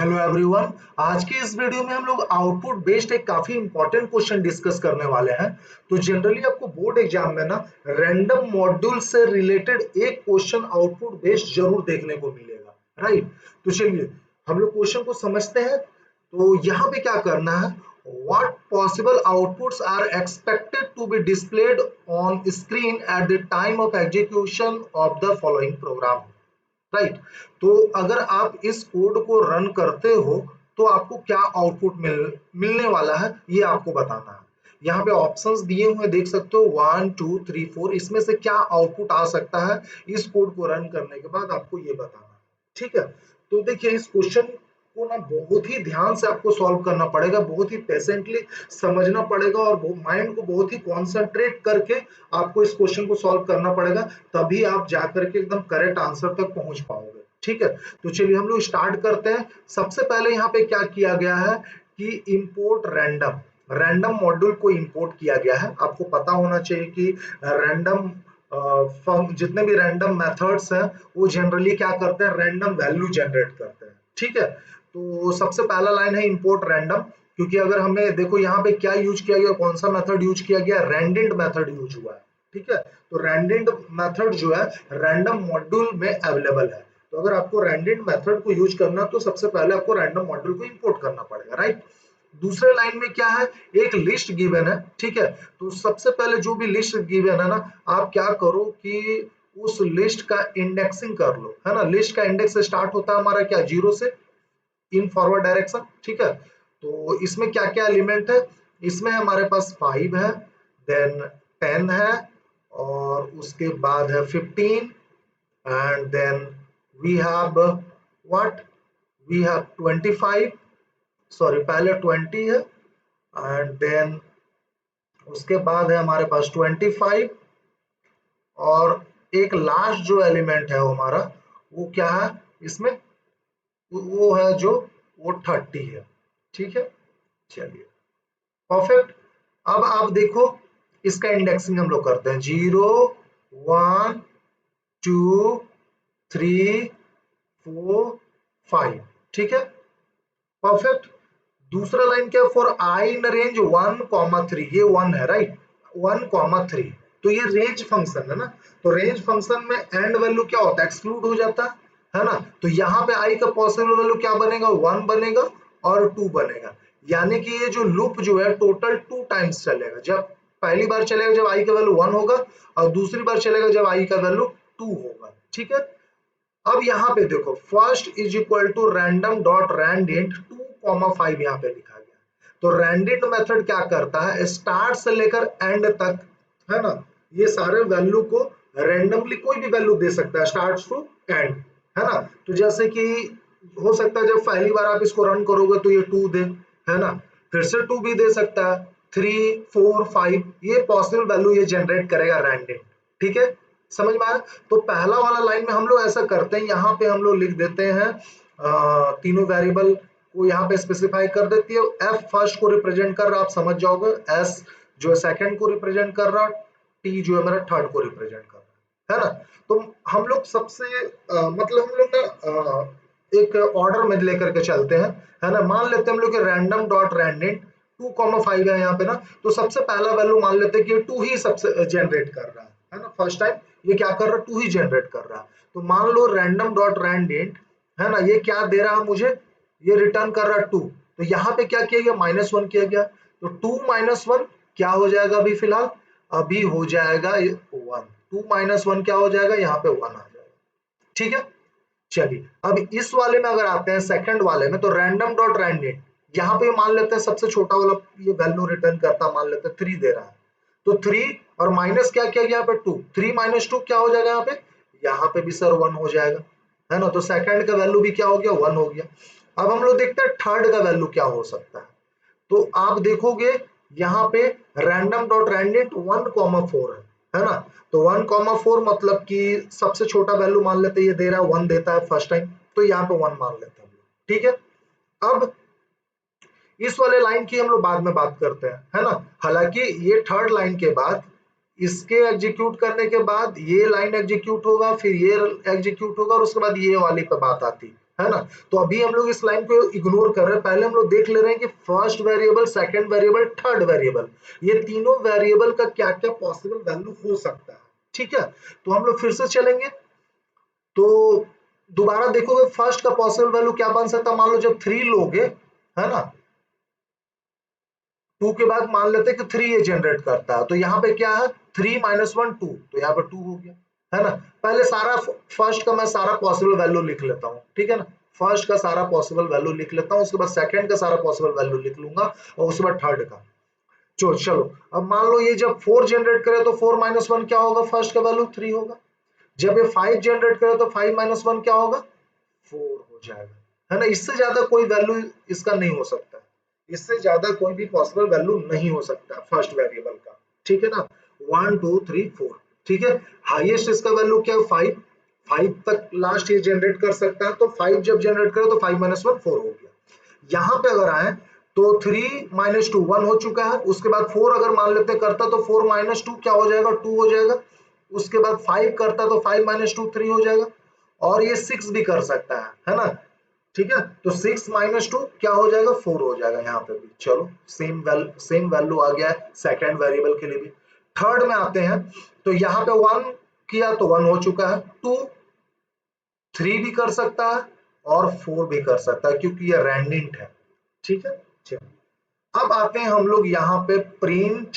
Hello everyone. आज की इस वीडियो में हम लोग आउटपुट बेस्ड एक काफी इंपॉर्टेंट क्वेश्चन डिस्कस करने वाले हैं। तो जनरली आपको बोर्ड एग्जाम में ना रैंडम मॉड्यूल से रिलेटेड एक क्वेश्चन आउटपुट बेस्ड जरूर देखने को मिलेगा, राइट। तो चलिए हम लोग क्वेश्चन को समझते हैं। तो यहाँ पे क्या करना है, what possible outputs are expected to be displayed on screen at the time of execution of the following program, right. तो अगर आप इस कोड को रन करते हो तो आपको क्या आउटपुट मिलने वाला है ये आपको बताना है। यहाँ पे ऑप्शंस दिए हुए देख सकते हो 1 2 3 4, इसमें से क्या आउटपुट आ सकता है इस कोड को रन करने के बाद आपको ये बताना है, ठीक है। तो देखिए इस क्वेश्चन को ना बहुत ही ध्यान से आपको सॉल्व करना पड़ेगा, बहुत ही पेशेंटली समझना पड़ेगा और माइंड को बहुत ही कॉन्सेंट्रेट करके आपको इस क्वेश्चन को सॉल्व करना पड़ेगा, तभी आप जाकर के एकदम करेक्ट आंसर तक पहुंच पाओगे, ठीक है। तो चलिए हम लोग स्टार्ट करते हैं। सबसे पहले यहाँ पे क्या किया गया है कि इंपोर्ट रैंडम, रैंडम मॉड्यूल को इंपोर्ट किया गया है। आपको पता होना चाहिए कि रैंडम जितने भी रैंडम मेथड्स हैं वो जनरली क्या करते हैं, रैंडम वैल्यू जनरेट करते हैं, ठीक है। तो सबसे पहला लाइन है इंपोर्ट रैंडम, क्योंकि अगर हमें देखो यहाँ पे क्या यूज किया गया, कौन सा मेथड यूज किया गया, रैंडेड मेथड यूज हुआ है, ठीक है। तो रैंडेड मेथड जो है रैंडम मॉड्यूल में अवेलेबल है। तो अगर आपको रैंडेड मेथड को यूज करना तो सबसे पहले आपको रैंडम मॉड्यूल को इंपोर्ट करना पड़ेगा, राइट। दूसरे लाइन में क्या है, एक लिस्ट गिवन है, ठीक है। तो सबसे पहले जो भी लिस्ट गिवन है ना, आप क्या करो कि उस लिस्ट का इंडेक्सिंग कर लो, है ना। लिस्ट का इंडेक्स स्टार्ट होता है हमारा क्या, 0 से इन फॉरवर्ड डायरेक्शन, ठीक है। तो इसमें क्या क्या एलिमेंट है, इसमें हमारे पास 5 है, देन 10 है, और उसके बाद है 15, and then we have what, we have 25, sorry पहले 20 है, एंड देन उसके बाद है हमारे पास 25, और एक लास्ट जो एलिमेंट है वो हमारा वो क्या है इसमें, वो है जो वो 30 है, ठीक है। चलिए परफेक्ट। अब आप देखो इसका इंडेक्सिंग हम लोग करते हैं, 0 1 2 3 4 5, ठीक है, परफेक्ट। दूसरा लाइन क्या, फॉर आई इन रेंज 1,3, ये 1 है, राइट, 1,3। तो ये रेंज फंक्शन है ना, तो रेंज फंक्शन में एंड वैल्यू क्या होता है, एक्सक्लूड हो जाता है ना। तो यहाँ पे आई का पॉसिबल वैल्यू क्या बनेगा, 1 बनेगा और 2 बनेगा। यानी कि ये जो लूप जो है टोटल 2 टाइम्स चलेगा। जब पहली बार चलेगा जब आई का वैल्यू 1 होगा, और दूसरी बार चलेगा जब आई का वैल्यू 2 होगा, ठीक है। अब यहाँ पे देखो first is equal to random dot randint 2,5 यहाँ पे लिखा गया। तो रैंडेंट मेथड क्या करता है, स्टार्ट से लेकर एंड तक, है ना, ये सारे वैल्यू को रैंडमली कोई भी वैल्यू दे सकता है स्टार्ट टू एंड, है ना। तो जैसे कि हो सकता है जब पहली बार आप इसको रन करोगे तो ये 2 दे, है ना, फिर से 2 भी दे सकता है, 3 4 5, ये पॉसिबल वैल्यू ये जनरेट करेगा रैंडम, ठीक है। समझ में आया। तो पहला वाला लाइन में हम लोग ऐसा करते हैं, यहाँ पे हम लोग लिख देते हैं तीनों वेरिएबल को यहाँ पे स्पेसिफाई कर देती है। एफ फर्स्ट को रिप्रेजेंट कर रहा, आप समझ जाओगे, एस जो है सेकंड को रिप्रेजेंट कर रहा, टी जो है मेरा थर्ड को रिप्रेजेंट कर रहा, है ना। तो हम लोग सबसे मतलब हम लोग ना एक ऑर्डर में लेकर के चलते हैं, है ना। मान लेते हैं हम लोग रैंडम डॉट रैंडेंट 2,5 है यहाँ पे ना, तो सबसे पहला वैल्यू मान लेते हैं कि 2 ही सबसे जनरेट कर रहा है ना। फर्स्ट टाइम ये क्या कर रहा है, 2 ही जनरेट कर रहा है। तो मान लो रैंडम डॉट रैंडेंट, है ना, ये क्या दे रहा है मुझे, ये रिटर्न कर रहा है 2। तो यहाँ पे क्या किया गया, -1 किया गया। तो 2 - 1 क्या हो जाएगा, अभी फिलहाल अभी हो जाएगा 1। 2 - 1 क्या हो जाएगा, यहाँ पे 1 आ जाएगा, ठीक है। चलिए अब इस वाले में अगर आते हैं सेकंड वाले में, तो रैंडम डॉट रैंडेंट यहाँ पे मान लेते हैं सबसे छोटा वाला ये वैल्यू रिटर्न करता, मान लेते हैं 3 दे रहा है। तो 3 और माइनस क्या किया गया यहाँ पे 2, 3 - 2 क्या हो जाएगा यहाँ पे भी सर 1 हो जाएगा, है ना। तो सेकंड का वैल्यू भी क्या हो गया, 1 हो गया। अब हम लोग देखते हैं थर्ड का वैल्यू क्या हो सकता है। तो आप देखोगे यहाँ पे रैंडम डॉट रैंडेंट 1,4 है ना। तो 1,4 मतलब कि सबसे छोटा वैल्यू मान लेते हैं, ये दे रहा है 1 देता है फर्स्ट टाइम, तो यहाँ पे 1 मान लेते हैं, ठीक है। अब इस वाले लाइन की हम लोग बाद में बात करते हैं, है ना। हालांकि ये थर्ड लाइन के बाद इसके एग्जीक्यूट करने के बाद ये लाइन एग्जीक्यूट होगा, फिर ये एग्जीक्यूट होगा, और उसके बाद ये वाली पे बात आती है ना। तो अभी हम लोग इस लाइन को इग्नोर कर रहे हैं, पहले हम लोग देख ले रहे हैं कि first variable, second variable, third variable, ये तीनों वेरिएबल का क्या क्या पॉसिबल वैल्यू हो सकता है। ठीक है, तो हम लोग फिर से चलेंगे, तो दोबारा देखोगे फर्स्ट का पॉसिबल वैल्यू क्या बन सकता है। मान लो जब 3 लोगे, है ना, 2 के बाद मान लेते हैं कि 3 ये जनरेट करता है, तो यहाँ पे क्या है 3 माइनस 1 2, तो यहाँ पे 2 हो गया, है ना। पहले सारा फर्स्ट का मैं सारा पॉसिबल वैल्यू लिख लेता हूँ, ठीक है ना, फर्स्ट का सारा पॉसिबल वैल्यू लिख लेता हूँ, उसके बाद सेकंड का सारा पॉसिबल वैल्यू लिख लूंगा, और उसके बाद थर्ड का। चलो अब मान लो ये जब 4 जनरेट करे तो 4 माइनस 1 क्या होगा, फर्स्ट का वैल्यू 3 होगा। जब ये 5 जनरेट करे तो 5 माइनस 1 क्या होगा, 4 हो जाएगा, है ना। इससे ज्यादा कोई वैल्यू इसका नहीं हो सकता, इससे ज्यादा कोई भी पॉसिबल वैल्यू नहीं हो सकता फर्स्ट वेरिएबल का, ठीक है ना। 1 2 3 4, ठीक है। हाईएस्ट इसका वैल्यू क्या है 5, 5 तक लास्ट ये जनरेट कर सकता है, तो 5 जब जनरेट करे तो 5 माइनस 1 4 हो गया। यहाँ पे अगर आए तो 3 माइनस 2 1 हो चुका है, उसके बाद 4 अगर मान लेते करता तो 4 माइनस 2 क्या हो जाएगा, 2 हो जाएगा। उसके बाद 5 करता तो 5 माइनस 2 3 हो जाएगा, और ये 6 भी कर सकता है ना, ठीक है। तो 6 माइनस 2 क्या हो जाएगा, 4 हो जाएगा यहाँ पे भी। चलो सेम वैल्यू आ गया है सेकंड वेरिएबल के लिए भी। थर्ड में आते हैं, तो यहाँ पे 1 किया तो 1 हो चुका है, 2 3 भी कर सकता है और 4 भी कर सकता है, क्योंकि ये रैंडेंट है, ठीक है। चलो अब आते हैं हम लोग यहाँ पे प्रिंट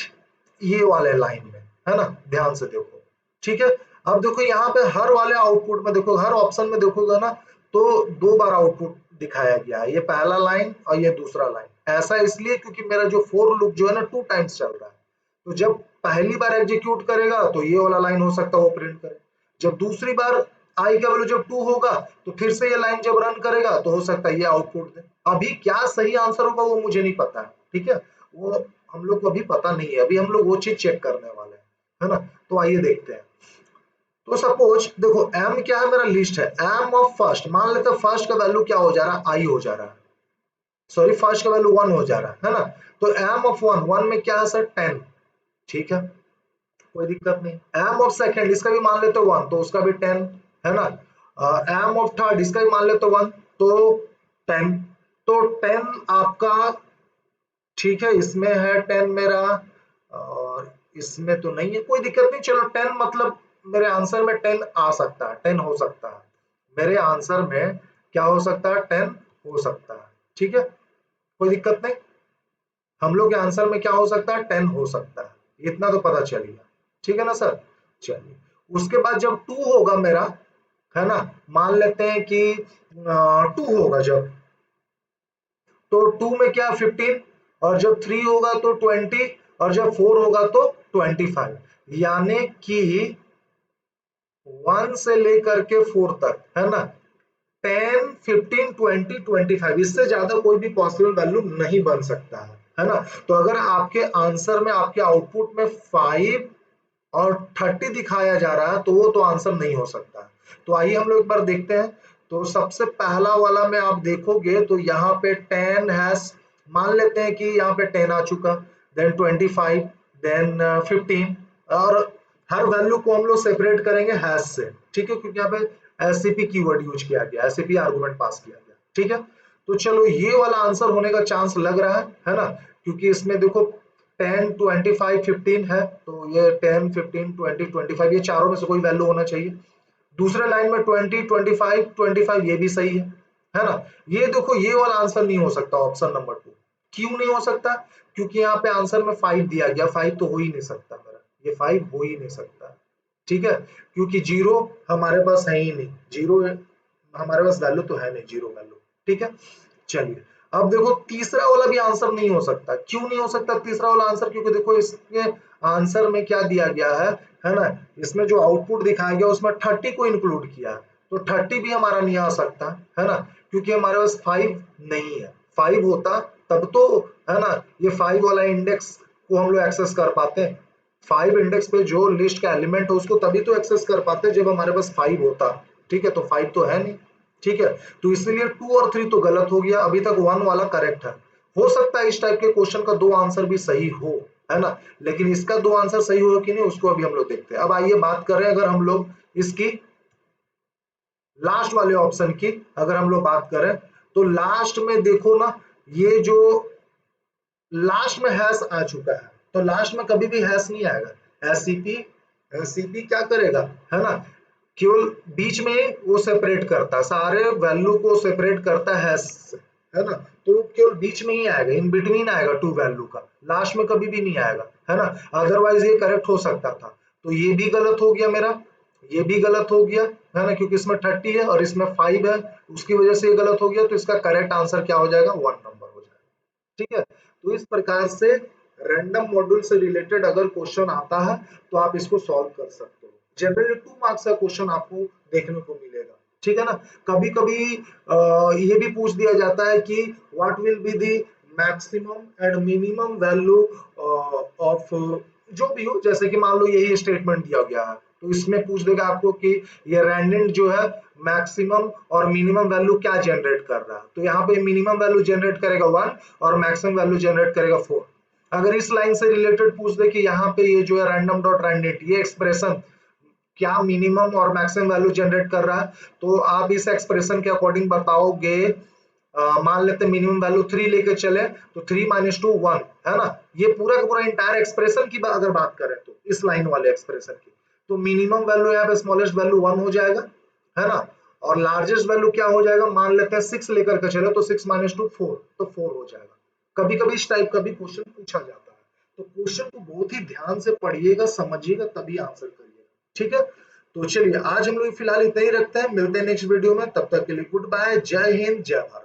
ये वाले लाइन में, है ना, ध्यान से देखो, ठीक है। अब देखो यहाँ पे हर वाले आउटपुट में देखो, हर ऑप्शन में देखोगे ना, तो 2 बार आउटपुट दिखाया गया है, ये पहला लाइन और ये दूसरा लाइन। ऐसा इसलिए क्योंकि मेरा जो फोर लूप जो है ना 2 टाइम्स चल रहा है, तो जब पहली बार एग्जीक्यूट करेगा तो ये वाला लाइन हो सकता है वो प्रिंट करे, जब दूसरी बार आई का वैल्यू जब 2 होगा तो फिर से ये लाइन जब रन करेगा तो हो सकता है ये आउटपुट दे। अभी क्या सही आंसर होगा वो मुझे नहीं पता है, ठीक है, वो हम लोग को अभी पता नहीं है, अभी हम लोग वो चीज चेक करने वाले हैं, है ना। तो आइए देखते हैं। तो सपोज देखो m क्या है, मेरा लिस्ट है, m ऑफ फर्स्ट, मान लेते हैं फर्स्ट का वैल्यू क्या हो जा रहा है, i हो जा रहा है, सॉरी फर्स्ट का वैल्यू 1 हो जा रहा है ना। तो m ऑफ 1, 1 में क्या है सर 10, ठीक है, कोई दिक्कत नहीं। m ऑफ सेकंड इसका भी मान लेते 1, तो उसका भी 10, है ना। m ऑफ थर्ड इसका भी मान लेते 1, तो 10, तो 10 आपका, ठीक है, इसमें है 10 मेरा, और इसमें तो नहीं है, कोई दिक्कत नहीं। चलो 10 मतलब मेरे आंसर में 10 आ सकता है, 10 हो सकता है मेरे आंसर में, क्या हो सकता है 10 हो सकता है, ठीक है, कोई दिक्कत नहीं। हम लोग के आंसर में क्या हो सकता है 10 हो सकता है, इतना तो पता चल गया, ठीक है ना सर। चलिए उसके बाद जब 2 होगा मेरा, है ना, मान लेते हैं कि 2 होगा जब, तो 2 में क्या 15, और जब 3 होगा तो 20, और जब 4 होगा तो 25, यानी कि 1 से लेकर के 4 तक, है ना, 10 15 20 25, इससे ज्यादा कोई भी पॉसिबल वैल्यू नहीं बन सकता है ना। तो अगर आपके आंसर में आपके आउटपुट में 5 और 30 दिखाया जा रहा है तो वो तो आंसर नहीं हो सकता। तो आइए हम लोग एक बार देखते हैं। तो सबसे पहला वाला में आप देखोगे तो यहाँ पे 10 हैश, मान लेते हैं कि यहाँ पे 10 आ चुका, देन 25, देन 15, और हर वैल्यू को हम लोग सेपरेट करेंगे हैश से, ठीक है, क्योंकि यहाँ पे एससीपी कीवर्ड यूज किया गया, एससीपी आर्गुमेंट पास किया गया, ठीक है। तो चलो ये वाला आंसर होने का चांस लग रहा है ना, क्योंकि इसमें देखो 10 25 15 है, तो ये 10 15 20 25 ये चारों में से कोई वैल्यू होना चाहिए। दूसरे लाइन में 20 25 25 ये भी सही है ना। ये देखो ये वाला आंसर नहीं हो सकता ऑप्शन नंबर 2। क्यों नहीं हो सकता, क्योंकि यहाँ पे आंसर में 5 दिया गया, 5 तो हो ही नहीं सकता मेरा, ये 5 हो ही नहीं सकता, ठीक है, क्योंकि जीरो हमारे पास है ही नहीं, जीरो हमारे पास वैल्यू तो है नहीं, जीरो वैल्यू, ठीक है। चलिए अब देखो तीसरा वाला भी आंसर नहीं हो सकता, क्यों नहीं हो सकता तीसरा वाला आंसर, क्योंकि देखो इसके आंसर में क्या दिया गया है ना, इसमें जो आउटपुट दिखाया गया उसमें 30 को इंक्लूड किया, तो 30 भी हमारा नहीं आ सकता, है ना, क्योंकि हमारे पास 5 नहीं है। 5 होता तब तो, है ना, ये 5 वाला इंडेक्स को हम लोग एक्सेस कर पाते हैं, 5 इंडेक्स पे जो लिस्ट का एलिमेंट है उसको तभी तो एक्सेस कर पाते हैं जब हमारे पास 5 होता, ठीक है, तो 5 तो है नहीं, ठीक है। तो इसलिए 2 और 3 तो गलत हो गया, अभी तक 1 वाला करेक्ट है। हो सकता है इस टाइप के क्वेश्चन का 2 आंसर भी सही हो, है ना, लेकिन इसका 2 आंसर सही हो कि नहीं उसको अभी हम लोग देखते हैं। अब आइए बात करें अगर हम लोग इसकी लास्ट वाले ऑप्शन की अगर हम लोग बात करें तो लास्ट में देखो ना, ये जो लास्ट में हैश आ चुका है, तो लास्ट में कभी भी हैश नहीं आएगा। एससीपी, एससीपी क्या करेगा, है ना, केवल बीच में ही वो सेपरेट करता है, सारे वैल्यू को सेपरेट करता है हैश से, है ना, तो केवल बीच में ही आएगा, इन बिटवीन आएगा टू वैल्यू का, लास्ट में कभी भी नहीं आएगा, है ना। अदरवाइज ये करेक्ट हो सकता था, तो ये भी गलत हो गया मेरा, ये भी गलत हो गया, है ना, क्योंकि इसमें 30 है और इसमें 5 है, उसकी वजह से ये गलत हो गया, तो इसका करेक्ट आंसर क्या हो जाएगा, 1 नंबर हो जाएगा। ठीक है, तो इस प्रकार से रैंडम मॉड्यूल से रिलेटेड अगर क्वेश्चन आता है तो आप इसको सॉल्व कर सकते हो। जनरली 2 मार्क्स का क्वेश्चन आपको देखने को मिलेगा। ठीक है ना, कभी कभी ये भी पूछ दिया जाता है कि what will be the maximum and minimum value of, जो भी हो, जैसे कि मान लो यही स्टेटमेंट दिया गया है, तो इसमें पूछ देगा आपको कि ये रैंडम जो है मैक्सिमम और मिनिमम वैल्यू क्या जनरेट कर रहा है, तो यहाँ पे मिनिमम वैल्यू जनरेट करेगा 1 और मैक्सिमम वैल्यू जनरेट करेगा 4। अगर इस लाइन से रिलेटेड पूछ दे कि यहाँ पे ये जो है रैंडम डॉट रैंडेट, ये एक्सप्रेशन क्या मिनिमम और मैक्सिमम वैल्यू जनरेट कर रहा है, तो आप इस एक्सप्रेशन के अकॉर्डिंग बताओगे, मान लेते मिनिमम वैल्यू 3 लेके चले, तो 3 माइनस 2 1, है ना, ये पूरा का पूरा इंटायर एक्सप्रेशन की अगर बात करें तो इस लाइन वाले एक्सप्रेशन की, तो मिनिमम वैल्यू यहाँ पे स्मॉलेस्ट वैल्यू 1 हो जाएगा, है ना, और लार्जेस्ट वैल्यू क्या हो जाएगा, मान लेते हैं 6 लेकर के चले, तो 6 माइनस 2 4, तो 4 हो जाएगा। कभी कभी इस टाइप का भी क्वेश्चन पूछा जाता है, तो क्वेश्चन को बहुत ही ध्यान से पढ़िएगा, समझिएगा, तभी आंसर करिएगा। ठीक है, तो चलिए आज हम लोग फिलहाल इतना ही रखते हैं, मिलते हैं नेक्स्ट वीडियो में, तब तक के लिए गुड बाय, जय हिंद, जय भारत।